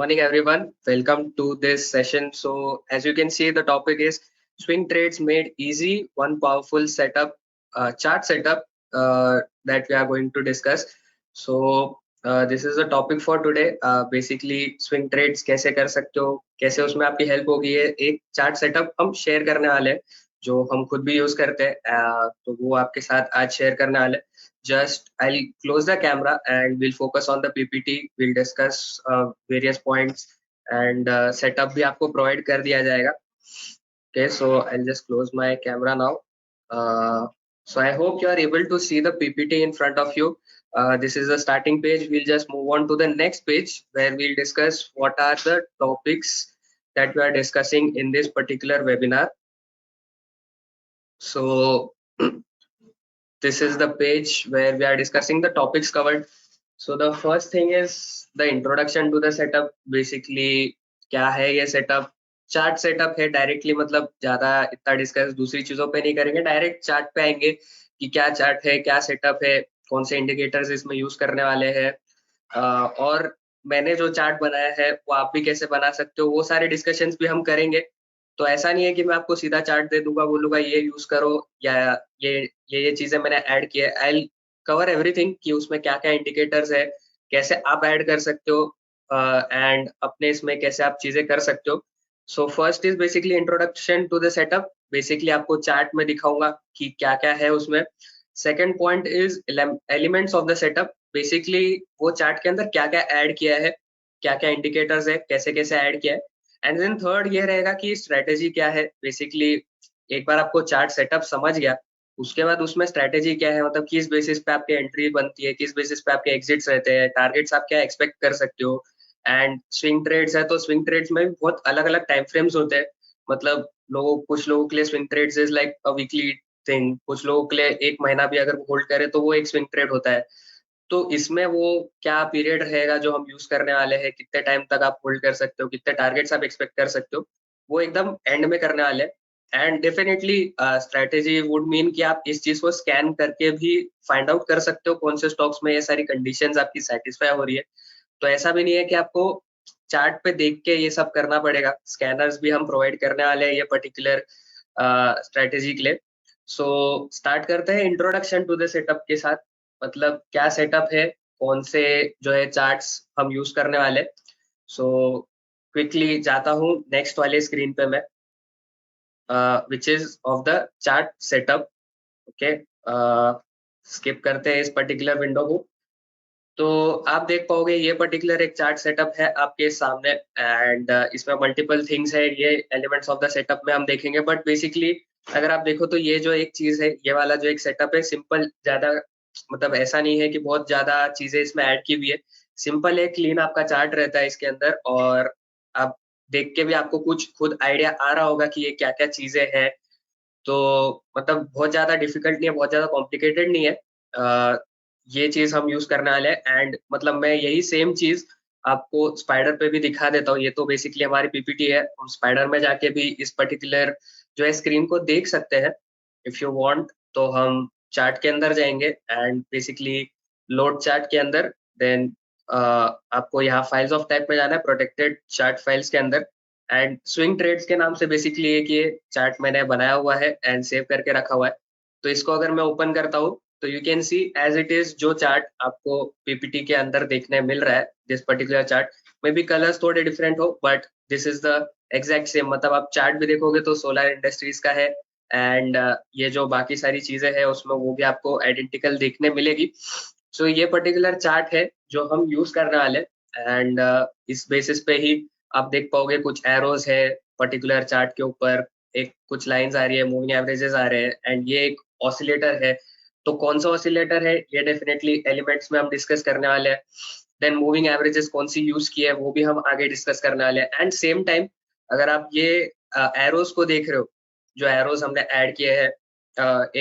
Morning, everyone. Welcome to this session. So, as you can see, the topic is swing trades made easy. One powerful setup, chart setup that we are going to discuss. So, this is the topic for today. Basically, swing trades कैसे कर सकते हो, कैसे उसमें आपकी help होगी, ये एक चार्ट सेटअप हम शेयर करने वाले हैं, जो हम खुद भी यूज करते हैं. तो वो आपके साथ आज शेयर करने वाले हैं. Just I'll close the camera and we'll focus on the PPT. We'll discuss various points and setup भी आपको provide कर दिया जाएगा. Okay, so I'll just close my camera now. So I hope you are able to see the PPT in front of you. This is the starting page. We'll just move on to the next page where we'll discuss what are the topics that we are discussing in this particular webinar. So this is the page where we are discussing the topics covered. So the first thing is the introduction to the setup. Basically क्या है ये setup? Chart setup है. Directly मतलब ज्यादा इतना discuss दूसरी चीजों पे नहीं करेंगे, डायरेक्ट चार्ट पे आएंगे कि क्या चार्ट है, क्या सेटअप है, कौन से इंडिकेटर्स इसमें यूज करने वाले हैं, और मैंने जो चार्ट बनाया है वो आप भी कैसे बना सकते हो, वो सारे डिस्कशंस भी हम करेंगे. तो ऐसा नहीं है कि मैं आपको सीधा चार्ट दे दूंगा, बोलूंगा ये यूज करो या ये ये चीजें मैंने ऐड की है. आई कवर एवरीथिंग कि उसमें क्या क्या इंडिकेटर्स है, कैसे आप ऐड कर सकते हो एंड अपने इसमें कैसे आप चीजें कर सकते हो. So first is basically introduction to the setup. Basically आपको चार्ट में दिखाऊंगा कि क्या क्या है उसमें. Second point is elements of the setup. Basically वो चार्ट के अंदर क्या क्या ऐड किया है, क्या क्या इंडिकेटर्स है, कैसे कैसे ऐड किया है. एंड देन थर्ड ये रहेगा कि स्ट्रेटेजी क्या है. बेसिकली एक बार आपको चार्ट सेटअप समझ गया, उसके बाद उसमें स्ट्रेटेजी क्या है, मतलब किस बेसिस पे आपकी एंट्री बनती है, किस बेसिस पे आपके एग्जिट्स रहते हैं, टारगेट्स आप क्या एक्सपेक्ट कर सकते हो. एंड स्विंग ट्रेड्स है तो स्विंग ट्रेड्स में भी बहुत अलग अलग टाइम फ्रेम्स होते हैं. मतलब कुछ लोगों के लिए swing trades is like a weekly thing, कुछ लोगों के लिए एक महीना भी अगर होल्ड करे तो वो एक स्विंग ट्रेड होता है. तो इसमें वो क्या पीरियड रहेगा जो हम यूज करने वाले हैं, कितने टाइम तक आप होल्ड कर सकते हो, कितने टारगेट्स आप एक्सपेक्ट कर सकते हो, वो एकदम एंड में करने वाले हैं. And definitely strategy would mean कि आप इस चीज को स्कैन करके भी फाइंड आउट कर सकते हो कौन से स्टॉक्स में ये सारी कंडीशंस आपकी सेटिस्फाई हो रही है. तो ऐसा भी नहीं है कि आपको चार्ट पे देख के ये सब करना पड़ेगा. स्कैनर्स भी हम प्रोवाइड करने वाले हैं ये पर्टिकुलर स्ट्रेटेजी के लिए. सो स्टार्ट करते हैं इंट्रोडक्शन टू द सेटअप के साथ. मतलब क्या सेटअप है, कौन से जो है चार्ट्स हम यूज करने वाले. सो क्विकली जाता हूँ नेक्स्ट वाले स्क्रीन पे मैं, which is of the chart setup. Okay, skip करते हैं इस पर्टिकुलर विंडो को. तो आप देख पाओगे ये पर्टिकुलर एक चार्ट सेटअप है आपके सामने. एंड इसमें मल्टीपल थिंग्स है, ये एलिमेंट्स ऑफ द सेटअप में हम देखेंगे. बट बेसिकली अगर आप देखो तो ये जो एक चीज है, ये वाला जो एक सेटअप है, सिंपल, ज्यादा मतलब ऐसा नहीं है कि बहुत ज्यादा चीजें इसमें ऐड की हुई है. सिंपल है, क्लीन आपका चार्ट रहता है इसके अंदर. और आप देख के भी आपको कुछ खुद आइडिया आ रहा होगा कि ये क्या क्या चीजें हैं. तो मतलब बहुत ज्यादा डिफिकल्ट नहीं है, बहुत ज्यादा कॉम्प्लिकेटेड नहीं है. ये चीज हम यूज करने वाले हैं. एंड मतलब मैं यही सेम चीज आपको स्पाइडर पे भी दिखा देता हूँ. ये तो बेसिकली हमारी पीपीटी है, हम स्पाइडर में जाके भी इस पर्टिकुलर जो है स्क्रीन को देख सकते हैं इफ यू वांट. तो हम चार्ट के अंदर जाएंगे एंड बेसिकली लोड चार्ट के अंदर. देन आपको यहाँ फाइल्स ऑफ टाइप में जाना है, प्रोटेक्टेड चार्ट फाइल्स के अंदर. एंड स्विंग ट्रेड्स के नाम से बेसिकली एक ये चार्ट मैंने बनाया हुआ है एंड सेव करके रखा हुआ है. तो इसको अगर मैं ओपन करता हूँ तो you can see as it is जो चार्ट आपको पीपीटी के अंदर देखने मिल रहा है. दिस पर्टिकुलर चार्ट में भी कलर्स थोड़े डिफरेंट हो, but this is the exact same. मतलब आप चार्ट भी देखोगे तो सोलर इंडस्ट्रीज का है. एंड ये जो बाकी सारी चीजें हैं उसमें वो भी आपको आइडेंटिकल देखने मिलेगी. सो ये पर्टिकुलर चार्ट है जो हम यूज करने वाले. एंड इस बेसिस पे ही आप देख पाओगे कुछ एरोज है पर्टिकुलर चार्ट के ऊपर, एक कुछ लाइंस आ रही है, मूविंग एवरेजेस आ रहे हैं. एंड ये एक ऑसिलेटर है. तो कौन सा ऑसिलेटर है ये डेफिनेटली एलिमेंट्स में हम डिस्कस करने वाले हैं. देन मूविंग एवरेजेस कौन सी यूज की है वो भी हम आगे डिस्कस करने वाले हैं. एंड सेम टाइम अगर आप ये एरोज को देख रहे हो, जो एरोज हमने ऐड किए हैं,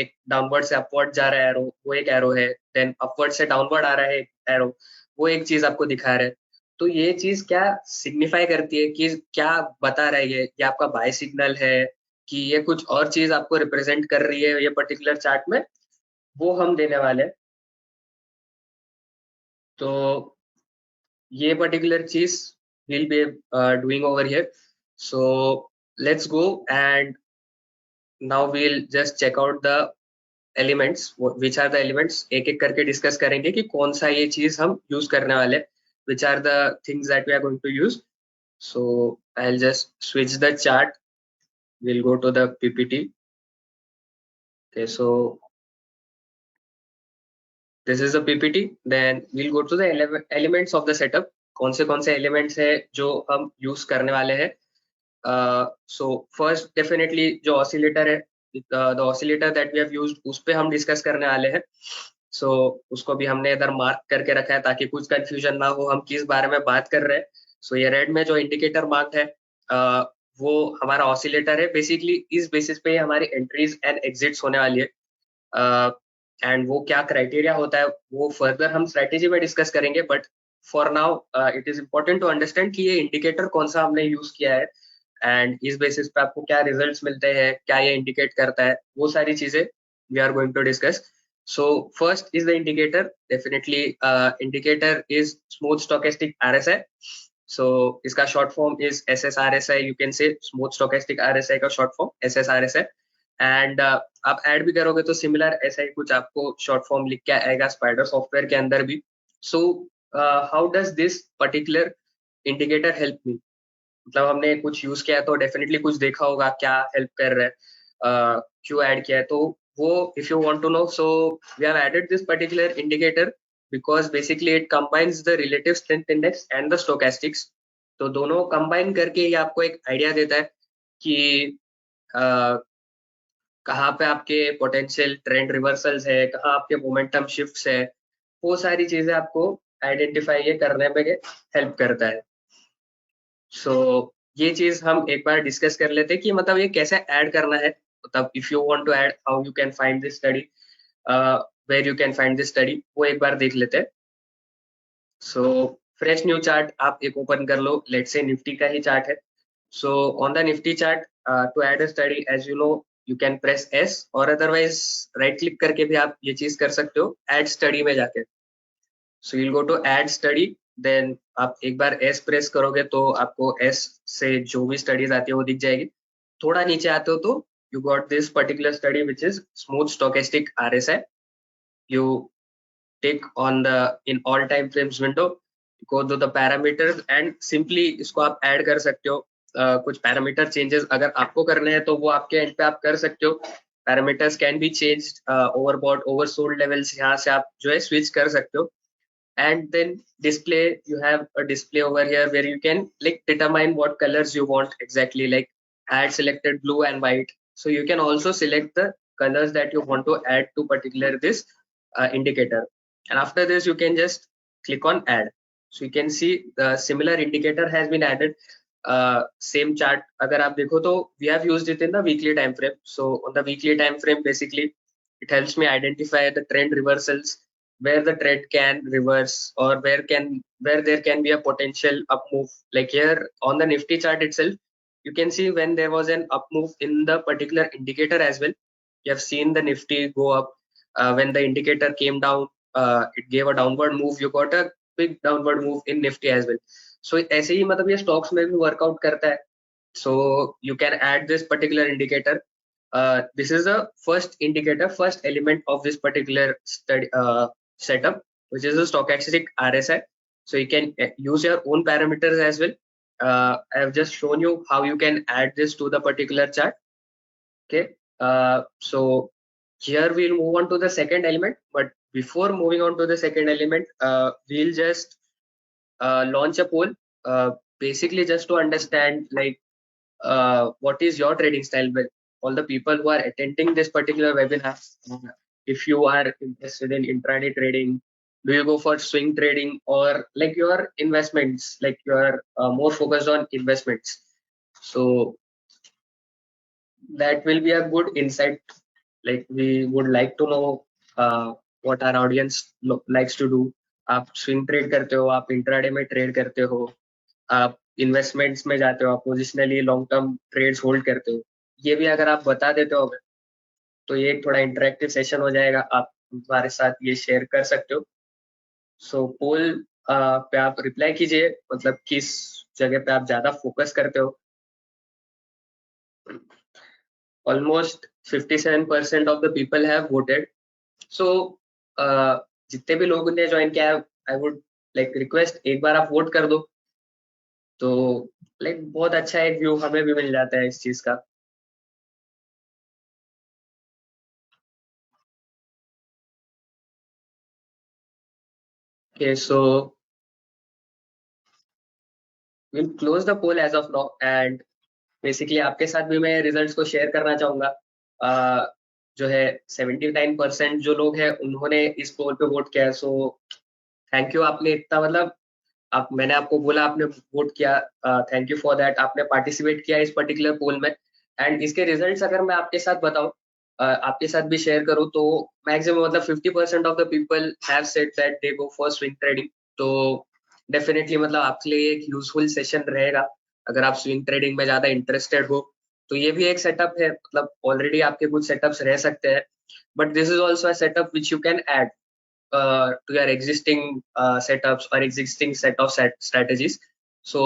एक डाउनवर्ड से अपवर्ड जा रहा है एरो, वो एक एरो है. देन अपवर्ड से डाउनवर्ड आ रहा है एक एरो, वो एक चीज आपको दिखा रहा है. तो ये चीज क्या सिग्निफाई करती है, कि क्या बता रहा है ये आपका बाय सिग्नल है कि ये कुछ और चीज आपको रिप्रेजेंट कर रही है ये पर्टिकुलर चार्ट में, वो हम देने वाले हैं. तो ये पर्टिकुलर चीज we'll be doing over here. So let's go, and now we'll just check out the elements, which are the elements, एक एक करके डिस्कस करेंगे कि कौन सा ये चीज हम यूज करने वाले, which are the things that we are going to use. So I will just switch the chart, we'll go to the ppt. Okay, so this is the ppt. Then we'll go to the elements of the setup. कौन से elements है जो हम use करने वाले हैं. So first definitely जो oscillator है, the oscillator that we have used, उस पे हम डिस्कस करने वाले हैं. सो उसको भी हमने इधर मार्क करके रखा है ताकि कुछ कंफ्यूजन ना हो हम किस बारे में बात कर रहे हैं. सो ये रेड में जो इंडिकेटर मार्क है, वो हमारा ऑसिलेटर है. बेसिकली इस बेसिस पे हमारी एंट्रीज एंड एग्जिट्स होने वाली है. एंड वो क्या क्राइटेरिया होता है वो फर्दर हम स्ट्रेटेजी में डिस्कस करेंगे. But for now it is important to understand कि ये इंडिकेटर कौन सा हमने यूज किया है एंड इस बेसिस पे आपको क्या रिजल्ट्स मिलते हैं, क्या ये इंडिकेट करता है, वो सारी चीजें we are going to discuss. So first is the indicator. Definitely, indicator is smooth stochastic RSI. So इसका short form is SSRSI. You can say smooth stochastic RSI का short form SSRSI. And आप add भी करोगे तो similar ऐसा ही कुछ आपको short form लिख के आएगा स्पाइडर सॉफ्टवेयर के अंदर भी. So how does this particular indicator help me? मतलब हमने कुछ यूज किया है तो डेफिनेटली कुछ देखा होगा क्या हेल्प कर रहा है, क्यों ऐड किया है. तो वो if you want to know, so we have added this particular indicator because basically it combines the relative strength index and the stochastics. तो दोनों combine करके ये आपको एक आइडिया देता है कि कहाँ पे आपके पोटेंशियल ट्रेंड रिवर्सल्स है, कहाँ आपके मोमेंटम शिफ्ट्स है, वो सारी चीजें आपको आइडेंटिफाई ये करने में हेल्प करता है. सो ये चीज हम एक बार डिस्कस कर लेते हैं कि मतलब ये कैसे ऐड करना है. मतलब if you want to add, how you can find this study, where you can find this study, वो एक बार देख लेते हैं. सो फ्रेश न्यू चार्ट आप एक ओपन कर लो. लेट्स से निफ्टी का ही चार्ट है. So on the Nifty chart, to add a study, as you know, you can press S, और अदरवाइज राइट क्लिक करके भी आप ये चीज कर सकते हो ऐड स्टडी में जाके. सो you'll go to add study, then आप एक बार S प्रेस करोगे तो आपको S से जो भी स्टडीज आती है वो दिख जाएगी. थोड़ा नीचे आते हो तो you got this particular study which is smooth stochastic RSI. You take on the in all time frames window, go to the parameters and simply इसको आप ऐड कर सकते हो. कुछ पैरामीटर चेंजेस अगर आपको करने हैं तो वो आपके एंड पे आप कर सकते हो. Parameters can be changed, overbought oversold levels यहाँ से आप जो है स्विच कर सकते हो. And then display, you have a display over here where you can like determine what colors you want exactly, like add selected blue and white. So you can also select the colors that you want to add to particular this indicator, and after this you can just click on add. So you can see the similar indicator has been added. Same chart agar aap dekho to we have used it in the weekly time frame. So on the weekly time frame, basically it helps me identify the trend reversals, where the trend can reverse or where there can be a potential up move. Like here on the Nifty chart itself, you can see when there was an up move in the particular indicator as well. You have seen the Nifty go up. When the indicator came down, it gave a downward move. You got a big downward move in Nifty as well. So ऐसे ही मतलब ये stocks में भी workout करता है. So you can add this particular indicator. This is the first indicator, first element of this particular study setup, which is a stochastic RSI. So you can use your own parameters as well. I have just shown you how you can add this to the particular chart. Okay, so here we'll move on to the second element, but before moving on to the second element, we'll just launch a poll, basically just to understand like what is your trading style. With all the people who are attending this particular webinar, if you are interested in intraday trading, do you go for swing trading, or like your investments, like you are more focused on investments. So that will be a good insight. Like we would like to know what our audience likes to do. आप swing trade करते हो, आप intraday में trade करते हो, आप investments में जाते हो, आप positionally long term trades hold करते हो, ये भी अगर आप बता देते हो तो ये एक थोड़ा इंटरेक्टिव सेशन हो जाएगा. आप हमारे साथ ये शेयर कर सकते हो. सो पोल पे आप रिप्लाई कीजिए, मतलब किस जगह पे आप ज्यादा फोकस करते हो। Almost 57% of the people have voted. So जितने भी लोगों ने ज्वाइन किया है, आई वुड लाइक रिक्वेस्ट एक बार आप वोट कर दो, तो लाइक बहुत अच्छा एक व्यू हमें भी मिल जाता है इस चीज का। Okay, so will close the poll as of now, and basically आपके साथ भी मैं रिजल्ट्स को शेयर करना चाहूंगा। जो है 79% जो लोग हैं उन्होंने इस पोल पे वोट किया है। सो थैंक यू, आपने इतना मतलब आप, मैंने आपको बोला आपने वोट किया, थैंक यू फॉर दैट, आपने पार्टिसिपेट किया इस पर्टिकुलर पोल में। एंड इसके रिजल्ट्स अगर मैं आपके साथ बताऊं, आपके साथ भी शेयर करूं, तो मैक्सिमम मतलब 50% of the people have said that they go for swing trading. तो डेफिनेटली मतलब आपके लिए एक यूजफुल सेशन रहेगा अगर आप स्विंग ट्रेडिंग में ज्यादा इंटरेस्टेड हो। तो ये भी एक सेटअप है, मतलब ऑलरेडी आपके कुछ सेटअप्स रह सकते हैं, but this is also a setup which you can add to your existing setups or existing set of strategies. So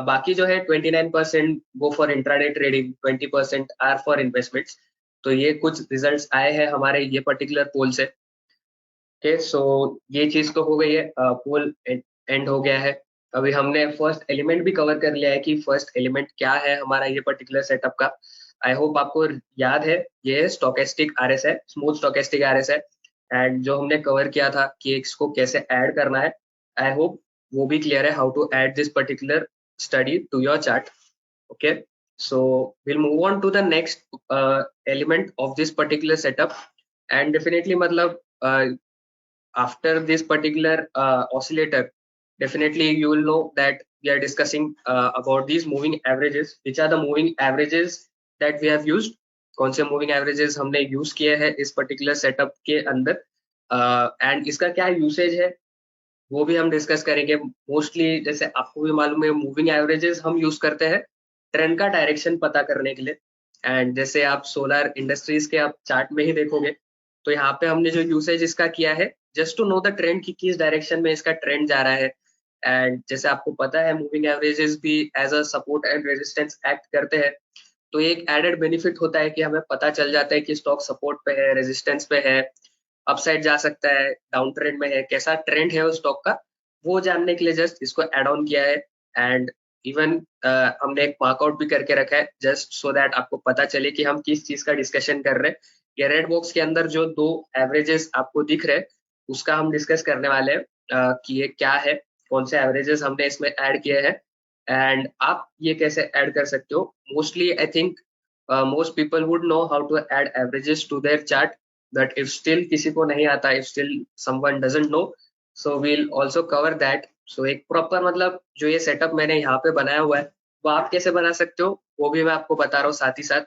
बाकी जो है 29% go for intraday trading, 20% are for investments. तो ये कुछ रिजल्ट्स आए हैं हमारे ये पर्टिकुलर पोल से। ओके, सो ये चीज तो हो गई है, पोल एंड हो गया है। अभी हमने फर्स्ट एलिमेंट भी कवर कर लिया है कि फर्स्ट एलिमेंट क्या है हमारा ये पर्टिकुलर सेटअप का। आई होप आपको याद है, ये स्टोकेस्टिक आरएस है, स्मूथ स्टोकेस्टिक आरएस है। एंड जो हमने कवर किया था कि इसको कैसे ऐड करना है, आई होप वो भी क्लियर है, how to add this particular study to your chart. Okay, so we'll move on to the next element of this particular setup, and definitely मतलब after this particular oscillator, definitely you will know that we are discussing about these moving averages. Which are the moving averages that we have used? कौन से moving averages हमने use किए हैं इस particular setup के अंदर, and इसका क्या यूसेज है वो भी हम डिस्कस करेंगे। मोस्टली जैसे आपको भी मालूम है, मूविंग एवरेजेस हम यूज करते हैं ट्रेंड का डायरेक्शन पता करने के लिए। एंड जैसे आप सोलर इंडस्ट्रीज के आप चार्ट में ही देखोगे, तो यहाँ पे हमने जो यूसेज इसका किया है, just to know the trend कि किस डायरेक्शन में इसका ट्रेंड जा रहा है। एंड जैसे आपको पता है, मूविंग एवरेजेस भी as a support and resistance act करते हैं। तो एक एडेड बेनिफिट होता है कि हमें पता चल जाता है कि स्टॉक सपोर्ट पे है, रेजिस्टेंस पे है, अपसाइड जा सकता है, डाउन ट्रेंड में है, कैसा ट्रेंड है उस स्टॉक का, वो जानने के लिए जस्ट इसको एड ऑन किया है। एंड इवन हमने एक मार्कआउट भी करके रखा है, जस्ट सो दैट आपको पता चले कि हम किस चीज का डिस्कशन कर रहे हैं। ये रेड बॉक्स के अंदर जो दो एवरेजेस आपको दिख रहे हैं, उसका हम डिस्कस करने वाले हैं कि ये क्या है, कौन से एवरेजेस हमने इसमें ऐड किए हैं, एंड आप ये कैसे ऐड कर सकते हो। Mostly I think most people would know how to add averages to their chart, but if still किसी को नहीं आता, if still someone doesn't know, so we'll also cover that. So एक प्रॉपर मतलब जो ये सेटअप मैंने यहाँ पे बनाया हुआ है, वो आप कैसे बना सकते हो वो भी मैं आपको बता रहा हूँ साथ ही साथ।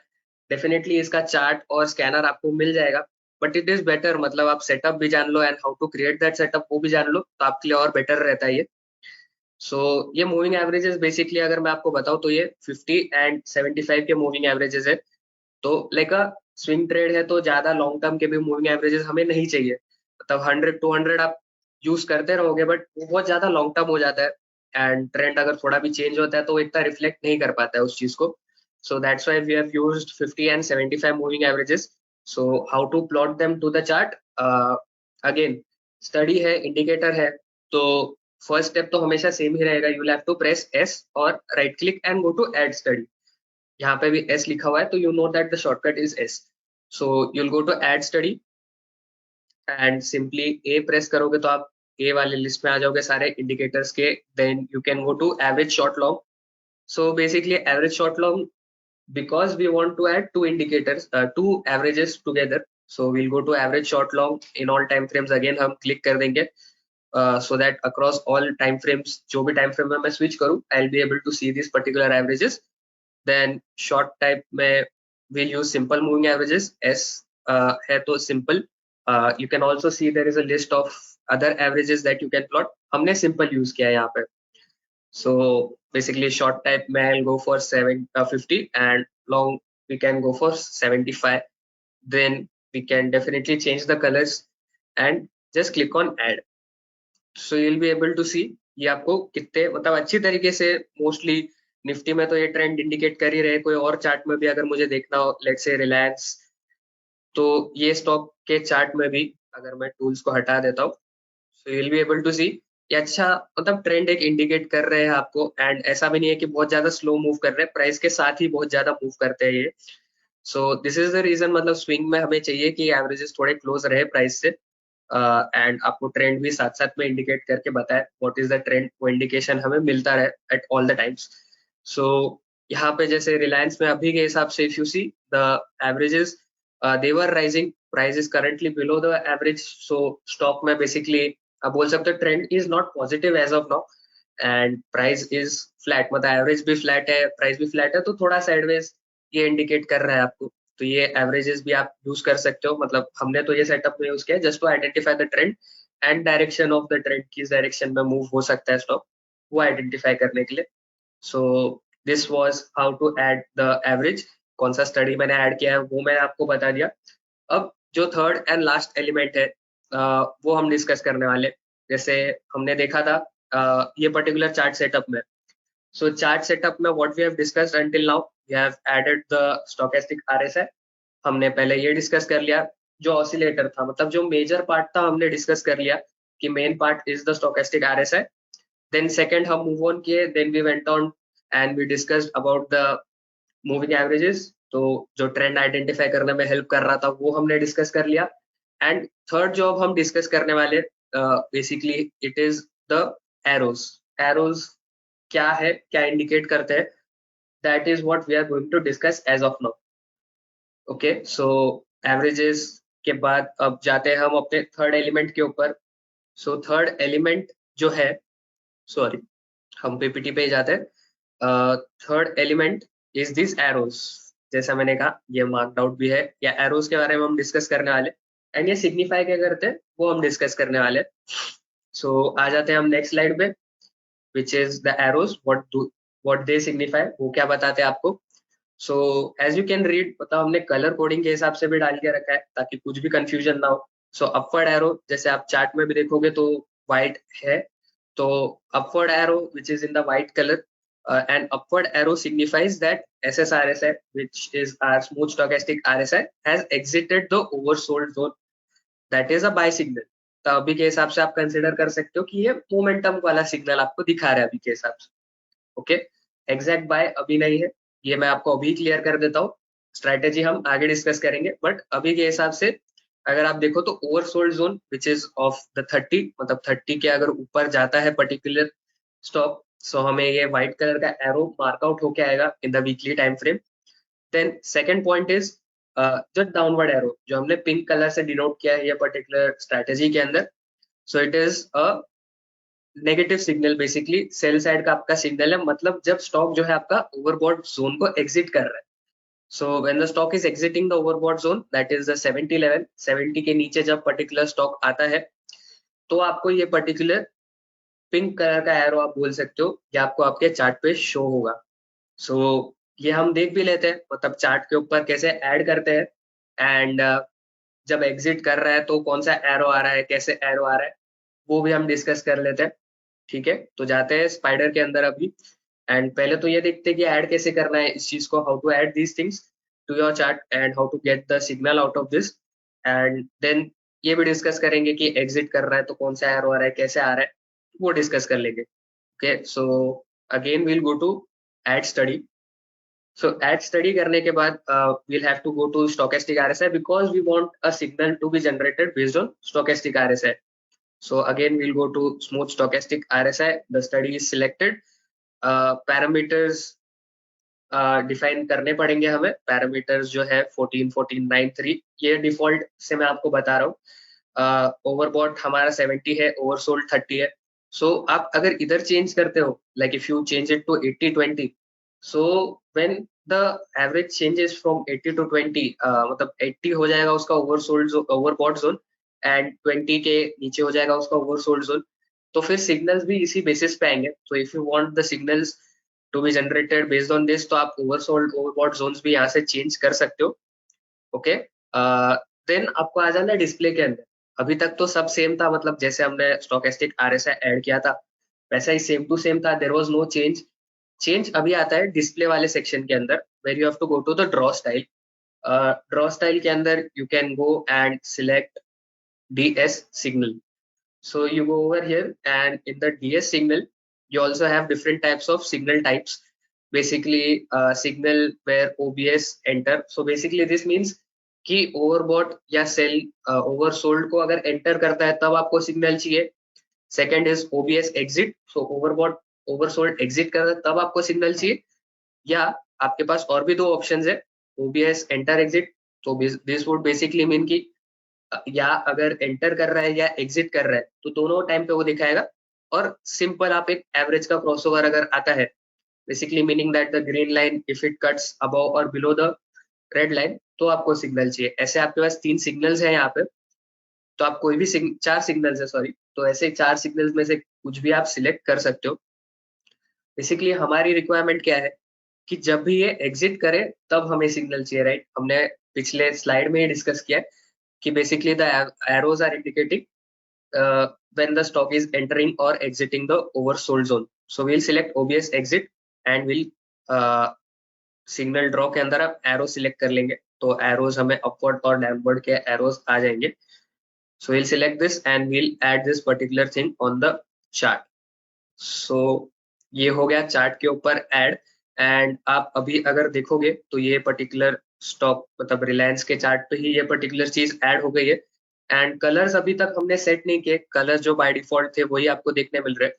डेफिनेटली इसका चार्ट और स्कैनर आपको मिल जाएगा, बट इट इज बेटर मतलब आप सेटअप भी जान लो and how to create that setup वो भी जान लो, तो आपके लिए और बेटर रहता है ये। सो ये मूविंग एवरेजेस बेसिकली अगर मैं आपको बताऊं, तो ये 50 एंड 75 के मूविंग एवरेजेस है। तो लाइक अ स्विंग ट्रेड है, तो ज्यादा लॉन्ग टर्म के भी मूविंग एवरेजेस हमें नहीं चाहिए। मतलब 100 200 आप यूज करते रहोगे, बट वो बहुत ज्यादा लॉन्ग टर्म हो जाता है, एंड ट्रेंड अगर थोड़ा भी चेंज होता है तो वो इतना रिफ्लेक्ट नहीं कर पाता है उस चीज को। So that's why we have used 50 and 75 moving averages. So how to plot them to the chart, again study है, इंडिकेटर है। तो फर्स्ट स्टेप तो हमेशा सेम ही रहेगा, you have to press S और right click and go to add study. यहाँ पे भी एस लिखा हुआ है, तो you know that the shortcut is S. So you'll go to add study and simply A press करोगे तो आप ए वाले लिस्ट में आ जाओगे सारे इंडिकेटर्स के। Then you can go to average short long. So basically average short long, because we want to add two indicators, two averages together, so we'll go to average short long in all time frames। again हम click कर देंगे, so that across all time frames, जो भी time frame में मैं switch करूँ, I'll be able to see these particular averages। then short type में we'll use simple moving averages, s है तो simple। you can also see there is a list of other averages that you can plot, हमने simple use किया है यहाँ पे। so basically short type में I'll go for 50 and long we can go for 75। then we can definitely change the colors and just click on add। So you will be able to see ये आपको कितने मतलब अच्छी तरीके से mostly Nifty में तो ये ट्रेंड इंडिकेट कर ही रहे। कोई और चार्ट में भी अगर मुझे देखना हो, लेट्स से रिलायंस, तो ये स्टॉक के चार्ट में भी अगर मैं टूल्स को हटा देता हूँ, so you will be able to see ये अच्छा मतलब ट्रेंड एक इंडिकेट कर रहे हैं आपको। एंड ऐसा भी नहीं है कि बहुत ज्यादा स्लो मूव कर रहे हैं, प्राइस के साथ ही बहुत ज्यादा मूव करते हैं ये। So this is the reason, मतलब स्विंग में हमें चाहिए कि एवरेजेस थोड़े क्लोज रहे प्राइस से। एंड आपको ट्रेंड भी साथ साथ में इंडिकेट करके बताए व्हाट इज द ट्रेंड, वो इंडिकेशन हमें मिलता रहे at all the times. So यहाँ पे जैसे रिलायंस में अभी के हिसाब से if you see the averages they were rising, price is currently below the average. So stock में बेसिकली आप बोल सकते हो trend is not positive as of now and price is flat, मतलब एवरेज भी फ्लैट है, प्राइस भी flat है, तो थोड़ा साइडवेज ये इंडिकेट कर रहा है आपको। तो ये एवरेजेस भी आप यूज कर सकते हो, मतलब हमने तो ये सेटअप में यूज किया just to identify the trend and direction of the trend, किस डायरेक्शन में मूव हो सकता है स्टॉक, वो आइडेंटिफाई करने के लिए। So this was how to add the average. कौन सा स्टडी मैंने ऐड किया है वो मैंने आपको बता दिया। अब जो थर्ड एंड लास्ट एलिमेंट है वो हम डिस्कस करने वाले। जैसे हमने देखा था ये पर्टिकुलर चार्ट सेटअप में, so chart setup में what we have discussed until now, we have added the stochastic RSI। हमने पहले ये डिस्कस कर लिया जो ऑसिलेटर था, मतलब जो मेजर पार्ट था हमने डिस्कस कर लिया कि main part is the stochastic RSI. Then second हम मूव ऑन किए, then we went on and we discussed about the moving averages, तो जो ट्रेंड आइडेंटिफाई करने में हेल्प कर रहा था वो हमने डिस्कस कर लिया। एंड थर्ड जो अब हम डिस्कस करने वाले basically it is the arrows. Arrows क्या है, क्या इंडिकेट करते हैं, that is what we are going to discuss as of now. Okay, so averages के बाद अब जाते हैं हम अपने थर्ड एलिमेंट के ऊपर। सो थर्ड एलिमेंट जो है, सॉरी हम पीपीटी पे ही जाते हैं। Third element is this arrows. जैसा मैंने कहा ये मार्क्ड आउट भी है, या एरोज के बारे में हम डिस्कस करने वाले एंड ये सिग्निफाई क्या करते हैं वो हम डिस्कस करने वाले। सो आ जाते हैं हम नेक्स्ट स्लाइड पे, which is the arrows, what they signify, वो क्या बताते हैं आपको। So as you can read, मतलब हमने कलर कोडिंग के हिसाब से भी डाल के रखा है ताकि कुछ भी कंफ्यूजन ना हो। सो अपवर्ड एरो जैसे आप चार्ट में भी देखोगे तो व्हाइट है, तो upward arrow which is in the white color, and upward arrow signifies that SSRSI, which is our smooth stochastic RSI, has exited the oversold zone, that is a buy signal। तो अभी के हिसाब से आप consider कर सकते हो कि ये मोमेंटम वाला सिग्नल आपको दिखा रहा है अभी के हिसाब से। ओके, एग्जैक्ट बाय अभी नहीं है, ये मैं आपको अभी क्लियर कर देता हूँ। स्ट्रैटेजी हम आगे डिस्कस करेंगे, बट अभी के हिसाब से अगर आप देखो तो oversold zone which is of the 30, मतलब 30 के अगर ऊपर जाता है पर्टिकुलर स्टॉक, सो हमें ये व्हाइट कलर का एरो मार्कआउट होके आएगा in the weekly time frame. Then second point is जो डाउनवर्ड एरो जो हमने पिंक कलर से डिनोट किया है ये पर्टिकुलर स्ट्रैटेजी के अंदर, so it is a negative signal, basically sell side का आपका सिग्नल है, मतलब जब स्टॉक जो है आपका ओवरबॉट जोन को एग्जिट कर रहा है। सो when the stock is exiting the overbought zone, that is the 70 level, 70 के नीचे जब पर्टिकुलर स्टॉक आता है तो आपको ये पर्टिकुलर पिंक कलर का एरो आप बोल सकते हो, ये आपको आपके चार्ट पे शो होगा। सो ये हम देख भी लेते हैं, मतलब चार्ट के ऊपर कैसे ऐड करते हैं एंड जब एग्जिट कर रहा है तो कौन सा एरो आ रहा है, कैसे एरो आ रहा है, वो भी हम डिस्कस कर लेते हैं। ठीक है, तो जाते हैं स्पाइडर के अंदर अभी। एंड पहले तो ये देखते हैं कि ऐड कैसे करना है इस चीज को, how to add these things to your chart and how to get the signal out of this. And then ये भी डिस्कस करेंगे कि एग्जिट कर रहा है तो कौन सा एरो आ रहा है, कैसे आ रहा है, वो डिस्कस कर लेंगे। Okay, so again we'll go to add study. So add study करने के बाद we'll have to go to stochastic RSI because we want a signal to be generated based on stochastic RSI. So again we'll go to smooth stochastic RSI, the study is selected। Parameters define करने पड़ेंगे हमें, parameters जो है 14 14 9 3, ये default से मैं आपको बता रहा हूँ। ओवरबॉट हमारा 70 है, ओवरसोल्ड 30 है। सो आप अगर इधर चेंज करते हो, like if you change it to 80 20, so when the average changes from 80 to 20, मतलब 80 हो जाएगा उसका ओवरसोल्ड ओवरबॉट जोन एंड 20 के नीचे हो जाएगा उसका ओवरसोल्ड जोन, तो फिर सिग्नल्स भी इसी बेसिस पे आएंगे। तो if you want the signals to be generated based on this, तो आप ओवरसोल्ड ओवरबॉट जोन्स भी यहाँ से चेंज कर सकते हो। ओके, देन आपको आ जाना है डिस्प्ले के अंदर। अभी तक तो सब सेम था, मतलब जैसे हमने स्टोकेस्टिक आरएसआई ऐड किया था वैसा ही सेम टू सेम था, there was no change. Change अभी आता है डिस्प्ले वाले सेक्शन के अंदर, where you have to go to the draw style. Draw style के अंदर you can go and select DS signal. So you go over here and in the DS signal, you also have different types of signal types. Basically, signal where OBS enter. So basically this means कि overbought या sell oversold को अगर enter करता है तब आपको signal चाहिए। Second is OBS exit. So overbought oversold exit कर रहा है तब आपको signal चाहिए। या आपके पास और भी दो options है, OBS enter exit. So this would basically mean कि या अगर एंटर कर रहा है या एग्जिट कर रहा है तो दोनों टाइम पे वो दिखाएगा। और सिंपल आप एक एवरेज का क्रॉसओवर अगर आता है, basically meaning that the green line if it cuts above और बिलो द रेड लाइन, तो आपको सिग्नल चाहिए। ऐसे आपके पास 3 सिग्नल्स हैं यहाँ पे, तो आप कोई भी 4 सिग्नल्स है सॉरी, तो ऐसे 4 सिग्नल्स में से कुछ भी आप सिलेक्ट कर सकते हो। बेसिकली हमारी रिक्वायरमेंट क्या है कि जब भी ये एग्जिट करे तब हमें सिग्नल चाहिए, राइट। हमने पिछले स्लाइड में ही डिस्कस किया कि basically the arrows are indicating when the stock is entering or exiting the oversold zone. So we'll select OBS exit and we'll signal draw के अंदर आप एरो सिलेक्ट कर लेंगे तो एरोज हमें अपवर्ड और डाउनवर्ड के एरोज आ जाएंगे। सो we'll select this and we'll add this particular thing on the chart. So ये हो गया चार्ट के ऊपर ऐड। एंड आप अभी अगर देखोगे तो ये पर्टिकुलर स्टॉक मतलब रिलायंस के चार्ट पे ही ये पर्टिकुलर चीज ऐड हो गई है। एंड कलर्स अभी तक हमने सेट नहीं किए, कलर जो बाय डिफॉल्ट थे वही आपको देखने मिल रहे हैं।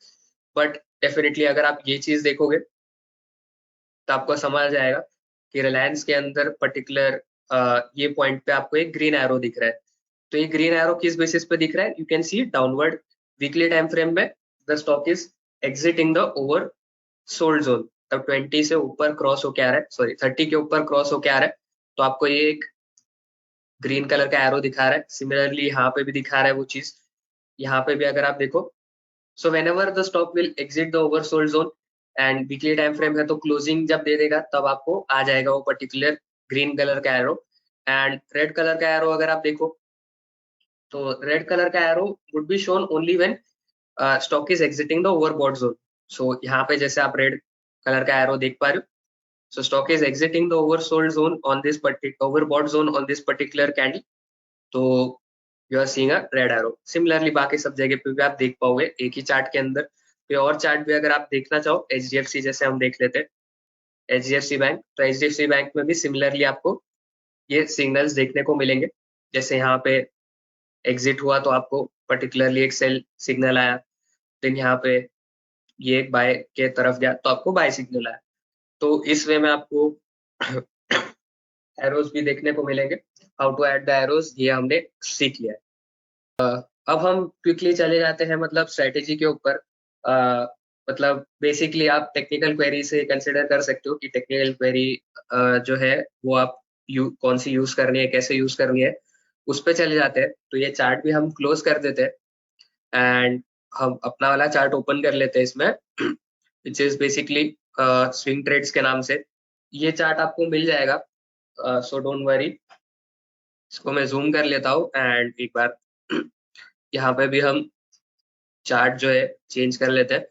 बट डेफिनेटली अगर आप ये चीज देखोगे तो आपको समझ जाएगा कि रिलायंस के अंदर पर्टिकुलर ये पॉइंट पे आपको एक ग्रीन एरो दिख रहा है। तो ये ग्रीन एरो किस बेसिस पे दिख रहा है, you can see downward weekly time frame में the stock is exiting the oversold zone. तब 20 से ऊपर क्रॉस होके आ रहा है, सॉरी 30 के ऊपर क्रॉस होके आ रहा है, तो आपको ये एक ग्रीन कलर का एरो दिखा रहा है। सिमिलरली यहाँ पे भी दिखा रहा है वो चीज, यहाँ पे भी अगर आप देखो। So when ever the stock will exit the oversold zone and weekly time frame है तो क्लोजिंग जब दे देगा तब आपको आ जाएगा वो पर्टिकुलर ग्रीन कलर का एरो। एंड रेड कलर का एरो अगर आप देखो तो रेड कलर का arrow would be shown only when stock is exiting the overbought zone. So यहाँ पे जैसे आप रेड कलर का एरो देख पा रहे हो, so stock is exiting the oversold zone on this particular overbought zone on this particular candle, तो you are seeing a red arrow। similarly बाकी सब जगह पे भी आप देख पाओगे एक ही चार्ट के अंदर। कोई और चार्ट भी अगर आप देखना चाहो, HDFC जैसे हम देख लेते हैं, HDFC बैंक, तो HDFC बैंक में भी सिमिलरली आपको ये सिग्नल्स देखने को मिलेंगे। जैसे यहाँ पे एग्जिट हुआ तो आपको पर्टिकुलरली एक सेल सिग्नल आया, देन यहाँ पे ये एक बाय के तरफ गया तो आपको बाय सिग्नल आया। तो इस वे में आपको एरोज भी देखने को मिलेंगे। How to add the arrows ये हमने सीख लिया है। अब हम क्विकली चले जाते हैं मतलब स्ट्रेटेजी के ऊपर। मतलब बेसिकली आप टेक्निकल क्वेरी से कंसिडर कर सकते हो कि टेक्निकल क्वेरी जो है वो आप कौन सी यूज करनी है, कैसे यूज करनी है, उस पर चले जाते हैं। तो ये चार्ट भी हम क्लोज कर देते हैं एंड हम अपना वाला चार्ट ओपन कर लेते हैं इसमें, which is basically swing trades के नाम से। ये चार्ट आपको मिल जाएगा, सो डोंट वरी। इसको मैं जूम कर लेता हूँ एंड एक बार यहाँ पे भी हम चार्ट जो है चेंज कर लेते हैं।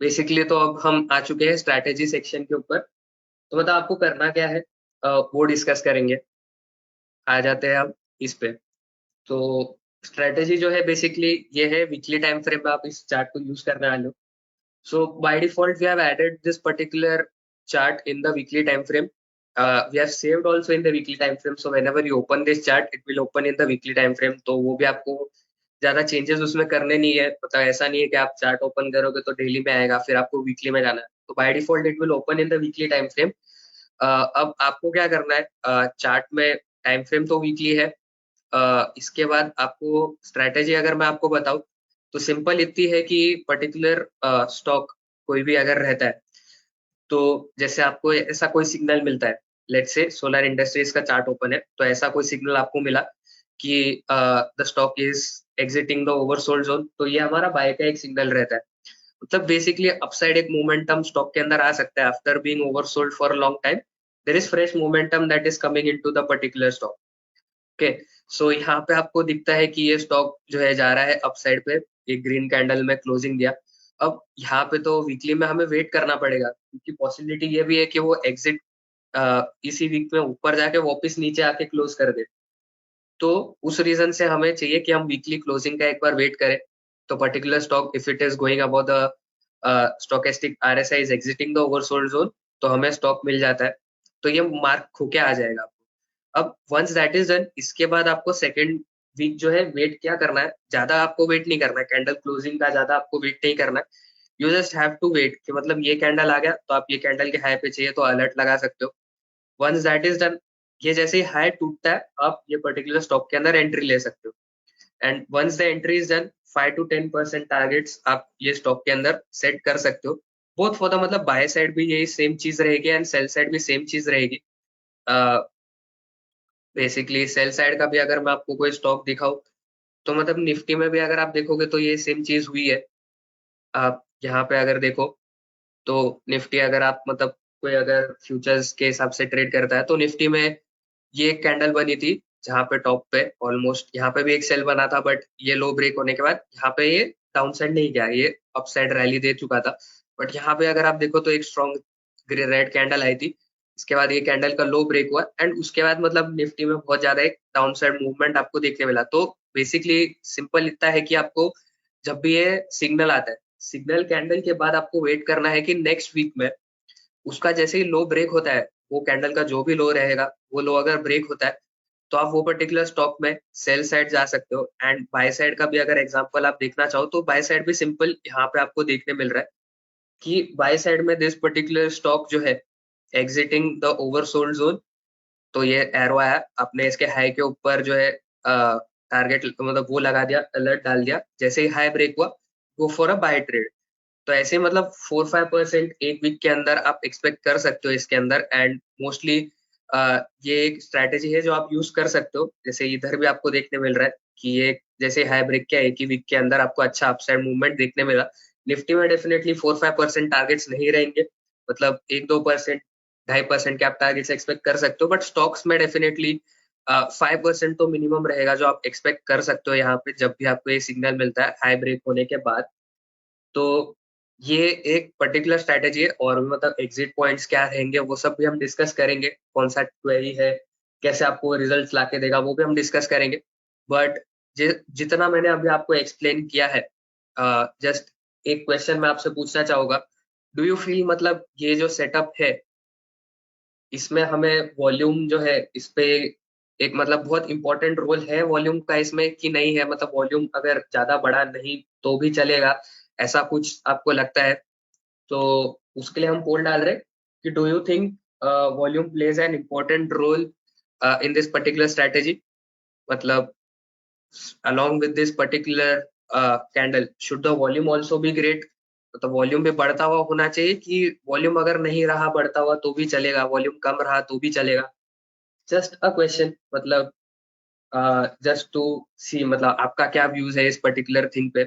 बेसिकली तो अब हम आ चुके हैं स्ट्रैटेजी सेक्शन के ऊपर। तो मतलब आपको करना क्या है वो डिस्कस करेंगे। आ जाते हैं अब इस पे। तो स्ट्रैटेजी जो है बेसिकली ये है वीकली टाइम फ्रेम में आप इस चार्ट को यूज करने वाले हो। So by default, we have added this particular chart in the weekly time frame. We have saved also in the weekly time frame. So whenever you open this chart, it will open in the weekly time frame. तो वो भी आपको ज्यादा changes उसमें करने नहीं है। मतलब ऐसा नहीं है कि आप चार्ट ओपन करोगे तो डेली में आएगा फिर आपको वीकली में जाना है। तो by default it will open in the weekly time frame. अब आपको क्या करना है, चार्ट में टाइम फ्रेम तो वीकली है। इसके बाद आपको स्ट्रैटेजी अगर मैं आपको बताऊं तो सिंपल इतनी है कि पर्टिकुलर स्टॉक कोई भी अगर रहता है तो जैसे आपको ऐसा कोई सिग्नल मिलता है, लेट्स से सोलर इंडस्ट्रीज का चार्ट ओपन है तो ऐसा कोई सिग्नल आपको मिला कि the stock is exiting the oversold zone, तो ये हमारा बाय का एक सिग्नल रहता है। मतलब बेसिकली अपसाइड एक मोमेंटम स्टॉक के अंदर आ सकता है after being oversold for a long time, there is fresh momentum that is coming into the particular stock. Okay, so यहाँ पे आपको दिखता है कि ये स्टॉक जो है जा रहा है अप साइड पे, एक ग्रीन कैंडल में क्लोजिंग दिया। अब यहाँ पे तो वीकली में हमें वेट करना पड़ेगा, क्योंकि पॉसिबिलिटी ये भी है कि वो एग्जिट इसी वीक में ऊपर जाके वापस नीचे आके क्लोज कर दे। तो उस रीजन से हमें चाहिए कि हम वीकली क्लोजिंग का एक बार वेट करें। तो particular stock if it is going about the stochastic RSI is exiting the oversold zone, तो हमें स्टॉक मिल जाता है। तो ये मार्क होके आ जाएगा आपको। अब वंस दैट इज डन, इसके बाद आपको सेकेंड वीक जो है वेट क्या करना है, ज्यादा आपको वेट नहीं करना है, कैंडल क्लोजिंग का ज्यादा आपको वेट नहीं करना है। You just have to wait कि मतलब ये कैंडल आ गया तो आप ये कैंडल के हाई पे चाहिए तो अलर्ट लगा सकते हो। वंस दैट इज डन, ये जैसे ही हाई टूटता है आप ये पर्टिकुलर स्टॉक के अंदर एंट्री ले सकते हो। And once the entry is done, 5 to 10% targets आप ये स्टॉक के अंदर सेट कर सकते हो। बोथ फॉर द मतलब बाय साइड भी यही सेम चीज रहेगी एंड सेल साइड भी सेम चीज रहेगी। बेसिकली सेल साइड का भी अगर मैं आपको कोई स्टॉक दिखाऊं, तो मतलब निफ्टी में भी अगर आप देखोगे तो ये सेम चीज हुई है। आप यहाँ पे अगर देखो तो निफ्टी अगर आप मतलब कोई अगर फ्यूचर्स के हिसाब से ट्रेड करता है तो निफ्टी में ये एक कैंडल बनी थी जहाँ पे टॉप पे ऑलमोस्ट यहाँ पे भी एक सेल बना था, बट ये लो ब्रेक होने के बाद यहाँ पे ये डाउन साइड नहीं गया, ये अप साइड रैली दे चुका था। बट यहाँ पे अगर आप देखो तो एक स्ट्रॉन्ग रेड कैंडल आई थी। इसके बाद ये कैंडल का लो ब्रेक हुआ एंड उसके बाद मतलब निफ्टी में बहुत ज्यादा एक डाउन साइड मूवमेंट आपको देखने मिला। तो बेसिकली सिंपल इतना है कि आपको जब भी ये सिग्नल आता है, सिग्नल कैंडल के बाद आपको वेट करना है कि नेक्स्ट वीक में उसका जैसे ही लो ब्रेक होता है, वो कैंडल का जो भी लो रहेगा वो लो अगर ब्रेक होता है, तो आप वो पर्टिकुलर स्टॉक में सेल साइड जा सकते हो। एंड बाय साइड का भी अगर एग्जांपल आप देखना चाहो तो बाय साइड भी सिंपल यहाँ पे आपको देखने मिल रहा है कि बाय साइड में दिस पर्टिकुलर स्टॉक जो है एग्जिटिंग द ओवरसोल्ड जोन। तो ये एरो आया, आपने इसके हाई के ऊपर जो है टारगेट मतलब वो लगा दिया, अलर्ट डाल दिया, जैसे ही हाई ब्रेक हुआ go for a buy trade. तो ऐसे मतलब 4-5% एक वीक के अंदर आप एक्सपेक्ट कर सकते हो इसके अंदर। एंड मोस्टली ये एक स्ट्रैटेजी है जो आप यूज कर सकते हो। जैसे इधर भी आपको देखने मिल रहा है कि ये जैसे हाई ब्रेक किया एक ही वीक के अंदर आपको अच्छा अपसाइड मूवमेंट देखने मिला। निफ्टी में डेफिनेटली 4-5% टारगेट्स नहीं रहेंगे, मतलब 1-2%, 2.5% के आप टारगेट्स एक्सपेक्ट कर सकते हो। बट स्टॉक्स में डेफिनेटली 5% तो मिनिमम रहेगा जो आप एक्सपेक्ट कर सकते हो यहाँ पे जब भी आपको ये सिग्नल मिलता है हाई ब्रेक होने के बाद। तो ये एक पर्टिकुलर स्ट्रैटेजी है और भी मतलब एग्जिट पॉइंट्स क्या रहेंगे वो सब भी हम डिस्कस करेंगे। कौन सा क्वेरी है, कैसे आपको रिजल्ट लाके देगा, वो भी हम डिस्कस करेंगे। बट जितना मैंने अभी आपको एक्सप्लेन किया है, जस्ट एक क्वेश्चन मैं आपसे पूछना चाहूंगा। डू यू फील मतलब ये जो सेटअप है इसमें हमें वॉल्यूम जो है इस पे एक मतलब बहुत इंपॉर्टेंट रोल है वॉल्यूम का इसमें कि नहीं है, मतलब वॉल्यूम अगर ज्यादा बड़ा नहीं तो भी चलेगा, ऐसा कुछ आपको लगता है? तो उसके लिए हम पोल डाल रहे हैं कि do you think volume plays an important role in this particular strategy, मतलब along with this particular candle should the volume also be great, तो वॉल्यूम भी बढ़ता हुआ होना चाहिए कि वॉल्यूम अगर नहीं रहा बढ़ता हुआ तो भी चलेगा, वॉल्यूम कम रहा तो भी चलेगा? जस्ट अ क्वेश्चन, मतलब जस्ट टू सी मतलब आपका क्या व्यूज है इस पर्टिकुलर थिंग पे।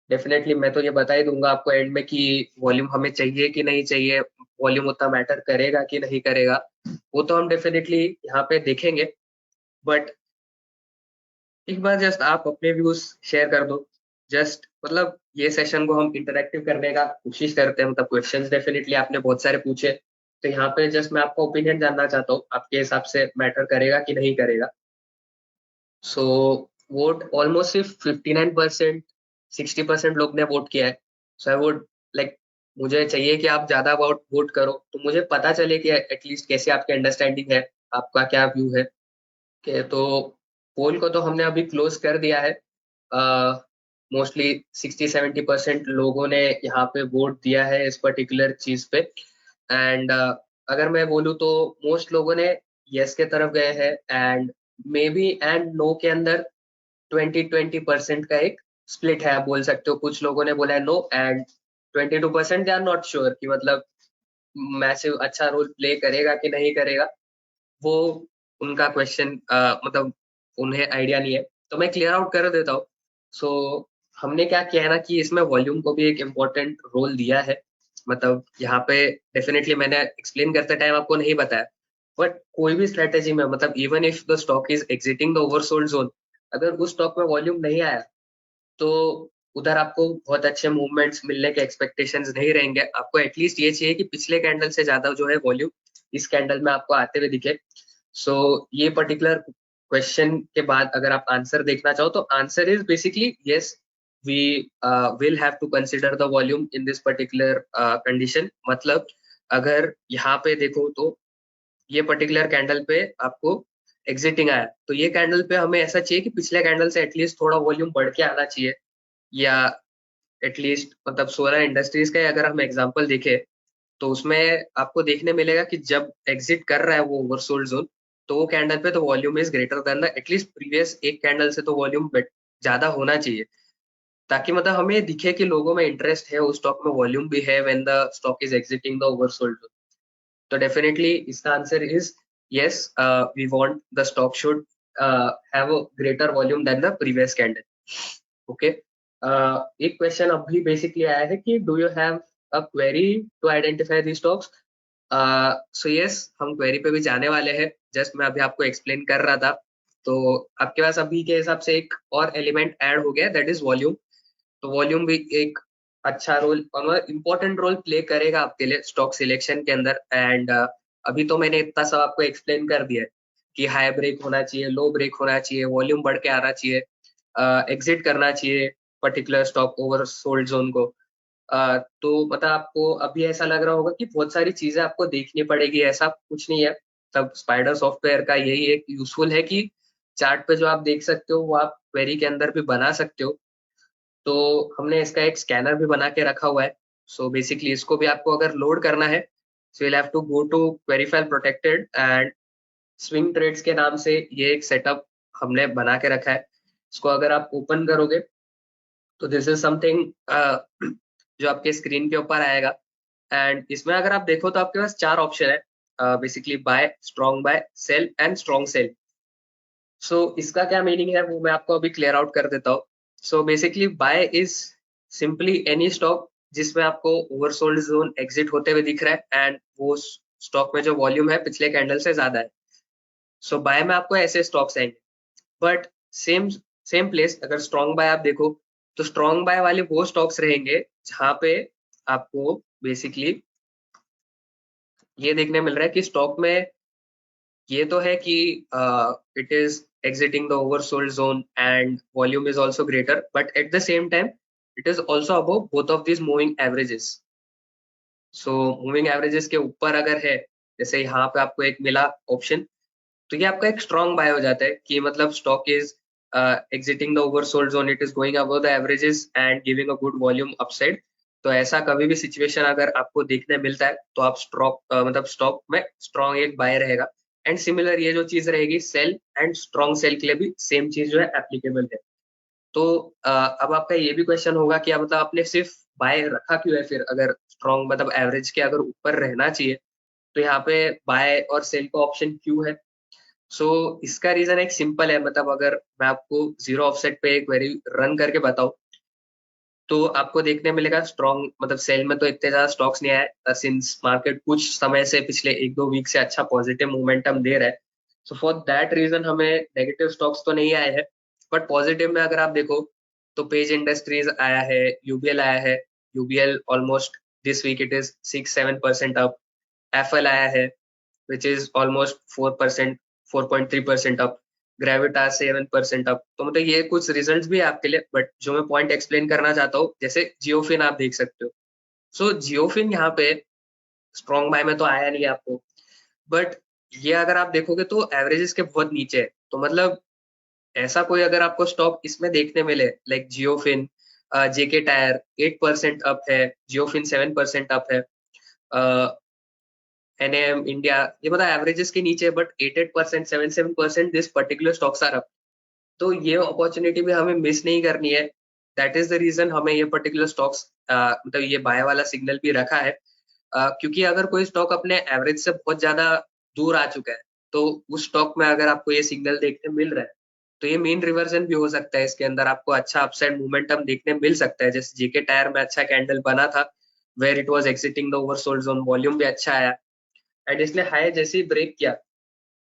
डेफिनेटली मैं तो ये बता ही दूंगा आपको एंड में कि वॉल्यूम हमें चाहिए कि नहीं चाहिए, वॉल्यूम उतना मैटर करेगा कि नहीं करेगा, वो तो हम डेफिनेटली यहाँ पे देखेंगे। बट एक बार जस्ट आप अपने व्यूज शेयर कर दो। जस्ट मतलब ये सेशन को हम इंटरेक्टिव करने का कोशिश करते हैं, मतलब क्वेश्चंस डेफिनेटली आपने बहुत सारे पूछे, तो यहाँ पे जस्ट मैं आपका ओपिनियन जानना चाहता हूँ, आपके हिसाब से मैटर करेगा कि नहीं करेगा? सो वोट ऑलमोस्ट सिर्फ 59%, 60% लोग ने वोट किया है। सो आई वुड लाइक, मुझे चाहिए कि आप ज्यादा वोट वोट करो तो मुझे पता चले कि एटलीस्ट कैसे आपकी अंडरस्टैंडिंग है, आपका क्या व्यू है। के तो पोल को तो हमने अभी क्लोज कर दिया है। मोस्टली 60-70% लोगों ने यहाँ पे वोट दिया है इस पर्टिकुलर चीज पे। एंड अगर मैं बोलूँ तो मोस्ट लोगों ने यस के तरफ गए हैं and maybe and no के अंदर 20-20% का एक स्प्लिट है, आप बोल सकते हो। कुछ लोगों ने बोला है no and 22% they are not sure कि मतलब मैसिव अच्छा रोल प्ले करेगा कि नहीं करेगा, वो उनका क्वेश्चन मतलब उन्हें आइडिया नहीं है। तो मैं क्लियर आउट कर देता हूँ। सो हमने क्या किया है ना कि इसमें वॉल्यूम को भी एक इम्पोर्टेंट रोल दिया है। मतलब यहाँ पे डेफिनेटली मैंने एक्सप्लेन करते टाइम आपको नहीं बताया, बट कोई भी स्ट्रेटेजी में मतलब even if the stock is exiting the oversold zone, अगर उस स्टॉक में वॉल्यूम नहीं आया तो उधर आपको बहुत अच्छे मूवमेंट्स मिलने के एक्सपेक्टेशंस नहीं रहेंगे। आपको एटलीस्ट ये चाहिए कि पिछले कैंडल से ज्यादा जो है वॉल्यूम इस कैंडल में आपको आते हुए दिखे। सो ये पर्टिकुलर क्वेश्चन के बाद अगर आप आंसर देखना चाहो तो answer is basically yes, we will have to consider the volume in this particular condition. मतलब अगर यहाँ पे देखो तो ये पर्टिकुलर कैंडल पे आपको एग्जिटिंग आया, तो ये कैंडल पे हमें ऐसा चाहिए कि पिछले कैंडल से एटलीस्ट थोड़ा वॉल्यूम बढ़ के आना चाहिए। या एटलीस्ट मतलब सोलर इंडस्ट्रीज का अगर हम एग्जांपल देखें तो उसमें आपको देखने मिलेगा कि जब एग्जिट कर रहा है वो ओवरसोल्ड जोन, तो वो कैंडल पे तो volume is greater than the at least previous एक कैंडल से, तो वॉल्यूम ज्यादा होना चाहिए ताकि मतलब हमें दिखे कि लोगों में इंटरेस्ट है उस स्टॉक में, वॉल्यूम भी है when the stock is exiting the oversold zone. तो डेफिनेटली इसका answer is yes, we want the stock should have a greater volume than the previous candle. Okay. एक क्वेश्चन अभी बेसिकली आया है कि do you have a query to identify the stocks. So yes, हम query पे भी जाने वाले हैं, जस्ट मैं अभी आपको एक्सप्लेन कर रहा था। तो आपके पास अभी के हिसाब से एक और एलिमेंट ऐड हो गया, दैट इज वॉल्यूम। तो वॉल्यूम भी एक अच्छा रोल और इम्पोर्टेंट रोल प्ले करेगा आपके लिए स्टॉक सिलेक्शन के अंदर। एंड अभी तो मैंने इतना सब आपको एक्सप्लेन कर दिया है कि हाई ब्रेक होना चाहिए, लो ब्रेक होना चाहिए, वॉल्यूम बढ़ के आना चाहिए, एग्जिट करना चाहिए particular stock over sold zone को। तो मतलब आपको अभी ऐसा लग रहा होगा कि बहुत सारी चीजें आपको देखनी पड़ेगी, ऐसा कुछ नहीं है। तब स्पाइडर सॉफ्टवेयर का यही एक यूजफुल है कि चार्ट पे जो आप देख सकते हो वो आप क्वेरी के अंदर भी बना सकते हो। तो हमने इसका एक स्कैनर भी बना के रखा हुआ है। सो बेसिकली इसको भी आपको अगर लोड करना है, so you'll have to go to query file protected and swing trades के नाम से ये एक सेटअप हमने बना के रखा है। इसको अगर आप ओपन करोगे तो दिस इज समथिंग जो आपके स्क्रीन के ऊपर आएगा। एंड इसमें अगर आप देखो तो आपके पास चार ऑप्शन है, basically buy, strong buy, sell and strong sell. So इसका क्या मीनिंग है वो मैं आपको अभी क्लियर आउट कर देता हूँ। So basically bye is simply any stock जिसमें आपको ओवरसोल्ड जोन एग्जिट होते हुए दिख रहा है एंड वो स्टॉक में जो वॉल्यूम है पिछले कैंडल से ज्यादा है। सो बाय में आपको ऐसे स्टॉक्स आएंगे। बट सेम सेम प्लेस अगर स्ट्रॉन्ग बाय आप देखो तो स्ट्रॉन्ग बाय वाले वो स्टॉक्स रहेंगे जहां पे आपको बेसिकली ये देखने मिल रहा है कि स्टॉक में ये तो है कि it is exiting the oversold zone and volume is also greater, but at the same time it is also above both of these moving averages. So moving averages के ऊपर अगर है, जैसे यहाँ पे आपको एक मिला ऑप्शन, तो ये आपका एक स्ट्रॉन्ग बाय हो जाता है कि मतलब stock is exiting the oversold zone, it is going above the averages and giving a good volume upside. तो ऐसा कभी भी सिचुएशन अगर आपको देखने मिलता है तो आप स्टॉक मतलब स्टॉक में स्ट्रॉन्ग एक बाय रहेगा। एंड सिमिलर ये जो चीज रहेगी सेल एंड स्ट्रॉन्ग सेल के लिए भी सेम चीज जो है एप्लीकेबल है। तो अब आपका ये भी क्वेश्चन होगा कि मतलब आपने सिर्फ बाय रखा क्यों है, फिर अगर स्ट्रॉन्ग मतलब एवरेज के अगर ऊपर रहना चाहिए तो यहाँ पे बाय और सेल का ऑप्शन क्यों है। सो इसका रीजन एक सिंपल है, मतलब अगर मैं आपको जीरो ऑफसेट पे एक क्वेरी रन करके बताऊं तो आपको देखने मिलेगा स्ट्रॉन्ग मतलब सेल में तो इतने ज्यादा स्टॉक्स नहीं आए सिंस मार्केट कुछ समय से पिछले एक दो वीक से अच्छा पॉजिटिव मोमेंटम दे रहा है। सो फॉर दैट रीजन हमें नेगेटिव स्टॉक्स तो नहीं आए हैं। बट पॉजिटिव में अगर आप देखो तो पेज इंडस्ट्रीज आया है, यूबीएल आया है। UBL almost this week it is 6-7% up. FL आया है which is almost 4%, 4.3% up. Gravitas 7% up. तो मतलब ये कुछ रिजल्ट्स भी है आपके लिए, बट जो मैं पॉइंट एक्सप्लेन करना चाहता हूँ जैसे जियोफिन आप देख सकते हो। सो जियोफिन यहाँ पे स्ट्रॉन्ग बाय में तो आया नहीं है आपको, बट ये अगर आप देखोगे तो एवरेजेस के बहुत नीचे है। तो मतलब ऐसा कोई अगर आपको स्टॉक इसमें देखने मिले लाइक जियोफिन, जेके टायर 8% अप है, जियोफिन 7% अप है, एनएम इंडिया ये मतलब एवरेजेस के नीचे but 88%, 77% this particular stocks are up. तो ये अपॉर्चुनिटी भी हमें मिस नहीं करनी है। दैट इज द रीजन हमें ये पर्टिकुलर स्टॉक्स मतलब ये बाय वाला सिग्नल भी रखा है। क्योंकि अगर कोई स्टॉक अपने एवरेज से बहुत ज्यादा दूर आ चुका है तो उस स्टॉक में अगर आपको ये सिग्नल देखने मिल रहा है तो ये मेन रिवर्जन भी हो सकता है, इसके अंदर आपको अच्छा अपसाइड मोमेंटम देखने मिल सकता है। जैसे जेके टायर में अच्छा कैंडल बना था where it was exiting the oversold zone, volume भी अच्छा आया। एंड इसने हाई जैसे ही ब्रेक किया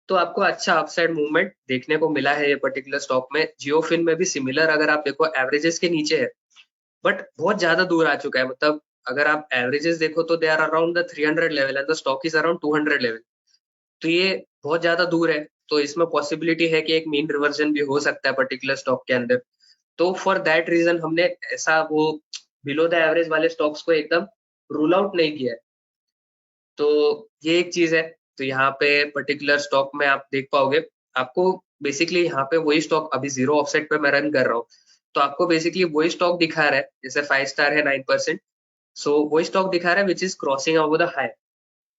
तो आपको अच्छा अपसाइड मूवमेंट देखने को मिला है ये पर्टिकुलर स्टॉक में। जियोफिन में भी सिमिलर, अगर आप देखो एवरेजेस के नीचे है बट बहुत ज्यादा दूर आ चुका है। मतलब अगर आप एवरेजेस देखो तो they are around the 300 level and the stock is around 200 level. तो ये बहुत ज्यादा दूर है, तो इसमें पॉसिबिलिटी है कि एक मीन रिवर्जन भी हो सकता है पर्टिकुलर स्टॉक के अंदर। तो फॉर दैट रीजन हमने ऐसा वो बिलो द एवरेज वाले स्टॉक्स को एकदम रूल आउट नहीं किया है। तो ये एक चीज है। तो यहाँ पे पर्टिकुलर स्टॉक में आप देख पाओगे, आपको बेसिकली यहाँ पे वही स्टॉक अभी जीरो ऑफसेट पे मैं रन कर रहा हूँ, तो आपको बेसिकली वही स्टॉक दिखा रहा है। जैसे 5 स्टार है 9%, सो वही स्टॉक दिखा रहा है which is crossing over the high.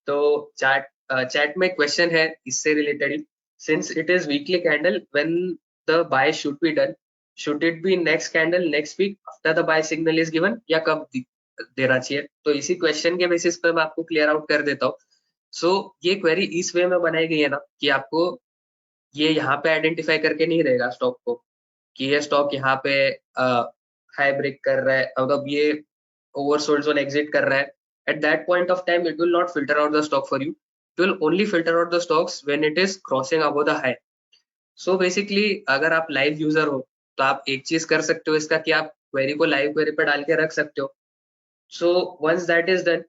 तो चैट चैट में क्वेश्चन है इससे related, since it is weekly candle when the buy should be done, should it be next candle next week after the buy signal is given, या कब देना चाहिए? तो इसी क्वेश्चन के बेसिस पे मैं आपको क्लियर आउट कर देता हूँ। सो ये क्वेरी इस वे में बनाई गई है ना कि आपको ये यहाँ पे आइडेंटिफाई करके नहीं रहेगा स्टॉक को कि ये स्टॉक यहाँ पे हाई ब्रेक कर रहा है, मतलब ये oversold zone exit कर रहा है। At that point of time, it will not filter out the stock for you. It will only filter out the stocks when it is crossing above the high. So basically, अगर आप live user हो तो आप एक चीज कर सकते हो इसका कि आप क्वेरी को लाइव क्वेरी पे डाल के रख सकते हो। So once that is done,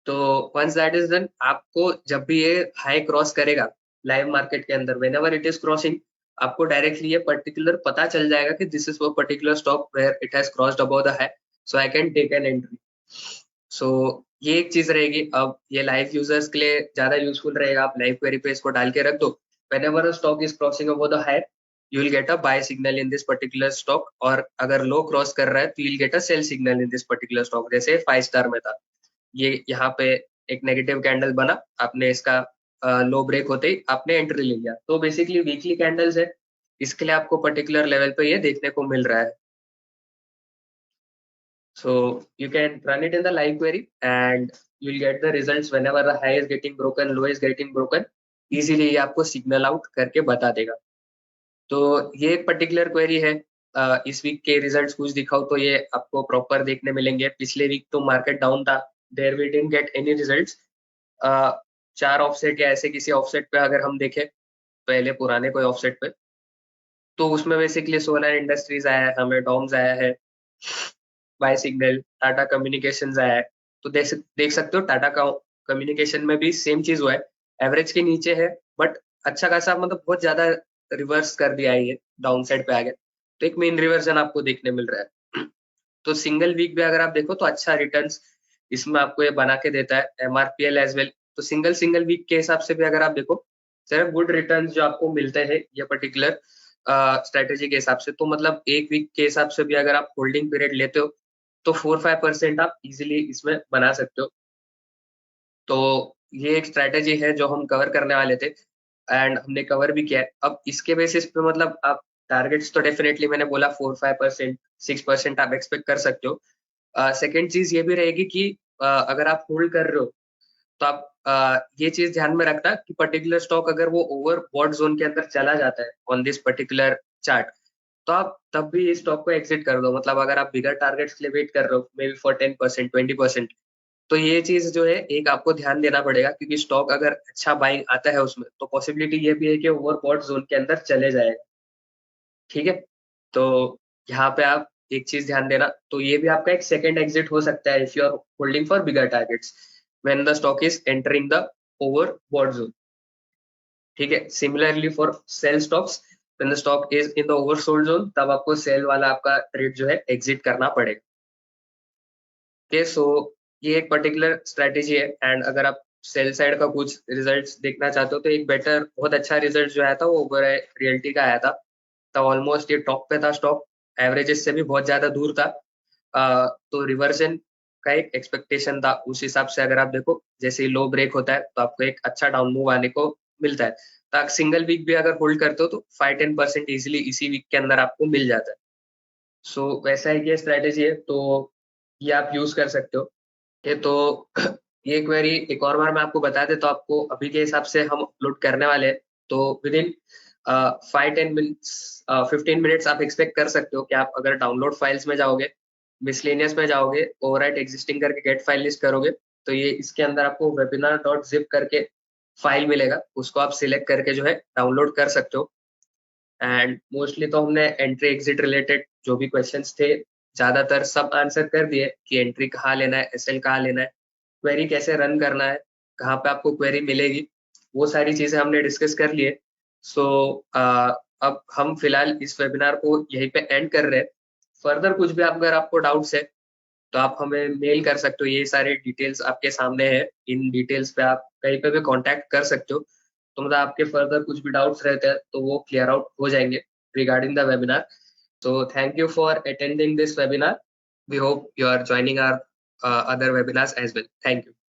तो वंस दैट इज डन, आपको जब भी ये हाई क्रॉस करेगा लाइव मार्केट के अंदर, whenever it is crossing, आपको डायरेक्टली ये पर्टिकुलर पता चल जाएगा कि दिस इज वो particular stock where it has crossed above the high, so I can take an entry. So ये एक चीज रहेगी। अब ये लाइव यूजर्स के लिए ज्यादा यूजफुल रहेगा, आप लाइव क्वेरी पे इसको डाल के रख दो। Whenever stock is crossing above the high, you will get a buy signal in this particular stock, और अगर लो क्रॉस कर रहा है तो you will get a sell signal in this particular stock. जैसे 5 स्टार में था, ये यहाँ पे एक नेगेटिव कैंडल बना, आपने इसका लो ब्रेक होते ही आपने एंट्री ले लिया। तो बेसिकली वीकली कैंडल्स है, इसके लिए आपको पर्टिकुलर लेवल पे ये देखने को मिल रहा है। So you can run it in the live query and you'll get the results whenever the high is getting broken, low is getting broken. Easily ये आपको सिग्नल आउट करके बता देगा। तो ये एक पर्टिकुलर क्वेरी है। इस वीक के रिजल्ट्स कुछ दिखाओ तो ये आपको प्रॉपर देखने मिलेंगे। पिछले वीक तो मार्केट डाउन था, there we didn't get any results. 4 offset या ऐसे किसी ऑफसेट पे अगर हम देखें, पहले पुराने कोई ऑफसेट पे, तो उसमें बेसिकली सोलर इंडस्ट्रीज आया है, हमें डॉम्स आया है, बाय सिग्नल, टाटा कम्युनिकेशंस आया है। तो देख सकते हो टाटा का कम्युनिकेशन में भी सेम चीज हुआ है, एवरेज के नीचे है बट अच्छा खासा, मतलब बहुत ज्यादा रिवर्स कर दिया है, ये डाउन साइड पे आ गया। तो एक मेन रिवर्जन आपको देखने मिल रहा है। तो सिंगल वीक भी अगर आप देखो तो अच्छा रिटर्न्स इसमें आपको ये बना के देता है, एमआरपीएल एज वेल। तो सिंगल सिंगल वीक के हिसाब से भी अगर आप देखो, सिर्फ गुड रिटर्न्स जो आपको मिलते हैं ये पर्टिकुलर स्ट्रेटेजी के हिसाब से। तो मतलब एक वीक के हिसाब से भी अगर आप होल्डिंग पीरियड लेते हो तो 4-5% आप इजिली इसमें बना सकते हो। तो ये एक स्ट्रेटेजी है जो हम कवर करने वाले थे एंड हमने कवर भी किया है। अब इसके बेसिस पे मतलब आप टारगेट्स तो डेफिनेटली मैंने बोला 4-5%, 6% आप एक्सपेक्ट कर सकते हो। सेकेंड चीज ये भी रहेगी कि अगर आप होल्ड कर रहे हो तो आप ये चीज ध्यान में रखना कि पर्टिकुलर स्टॉक अगर वो ओवर बॉट जोन के अंदर चला जाता है ऑन दिस पर्टिकुलर चार्ट, तो आप तब भी इस स्टॉक को एग्जिट कर दो। मतलब अगर आप बिगर टारगेट्स के लिए वेट कर रहे हो मे बी फॉर 10%, 20%, तो ये चीज जो है एक आपको ध्यान देना पड़ेगा, क्योंकि स्टॉक अगर अच्छा बाइंग आता है उसमें तो पॉसिबिलिटी ये भी है कि ओवरबॉट जोन के अंदर चले जाएगा। ठीक है, तो यहाँ पे आप एक चीज ध्यान देना, तो ये भी आपका एक सेकंड एग्जिट हो सकता है if you are holding for bigger targets when the stock is entering the overbought zone. ठीक है, similarly for sell stocks, when the stock is in the oversold zone, तब आपको सेल वाला आपका ट्रेड जो है एग्जिट करना पड़ेगा। ओके, सो ये एक पर्टिकुलर स्ट्रेटेजी है। एंड अगर आप सेल साइड का कुछ रिजल्ट्स देखना चाहते हो तो एक बेटर, बहुत अच्छा रिजल्ट जो आया था वो ओवर रियल्टी का आया था। तो ऑलमोस्ट ये टॉप पे था स्टॉक, एवरेजेस से भी बहुत ज्यादा दूर था। तो रिवर्जन का एक एक्सपेक्टेशन था, उस हिसाब से अगर आप देखो जैसे ही लो ब्रेक होता है तो आपको एक अच्छा डाउन मूव आने को मिलता है। तो आप सिंगल वीक भी अगर होल्ड करते हो तो 5-10% इजिली इसी वीक के अंदर आपको मिल जाता है। सो वैसा ही ये स्ट्रेटेजी है, तो ये आप यूज कर सकते हो। ये तो ये क्वेरी एक और बार मैं आपको बता देता हूँ, आपको अभी के हिसाब से हम अपलोड करने वाले हैं। तो विद इन 5-10 मिनट्स, 15 मिनट्स आप एक्सपेक्ट कर सकते हो कि आप अगर डाउनलोड फाइल्स में जाओगे, मिसलेनियस में जाओगे, ओवरराइट एग्जिस्टिंग करके गेट फाइल लिस्ट करोगे, तो ये इसके अंदर आपको webinar.zip करके फाइल मिलेगा, उसको आप सिलेक्ट करके जो है डाउनलोड कर सकते हो। एंड मोस्टली तो हमने एंट्री एग्जिट रिलेटेड जो भी क्वेश्चंस थे ज्यादातर सब आंसर कर दिए कि एंट्री कहाँ लेना है, एसएल कहाँ लेना है, क्वेरी कैसे रन करना है, कहाँ पे आपको क्वेरी मिलेगी, वो सारी चीजें हमने डिस्कस कर लिए। सो अब हम फिलहाल इस वेबिनार को यहीं पे एंड कर रहे हैं। फर्दर कुछ भी अगर आपको डाउट्स है तो आप हमें मेल कर सकते हो, ये सारे डिटेल्स आपके सामने है, इन डिटेल्स पे आप कहीं पे भी कांटेक्ट कर सकते हो। तो मतलब आपके फर्दर कुछ भी डाउट्स रहते हैं तो वो क्लियर आउट हो जाएंगे regarding the webinar. So thank you for attending this webinar. We hope you are joining our other webinars as well. Thank you.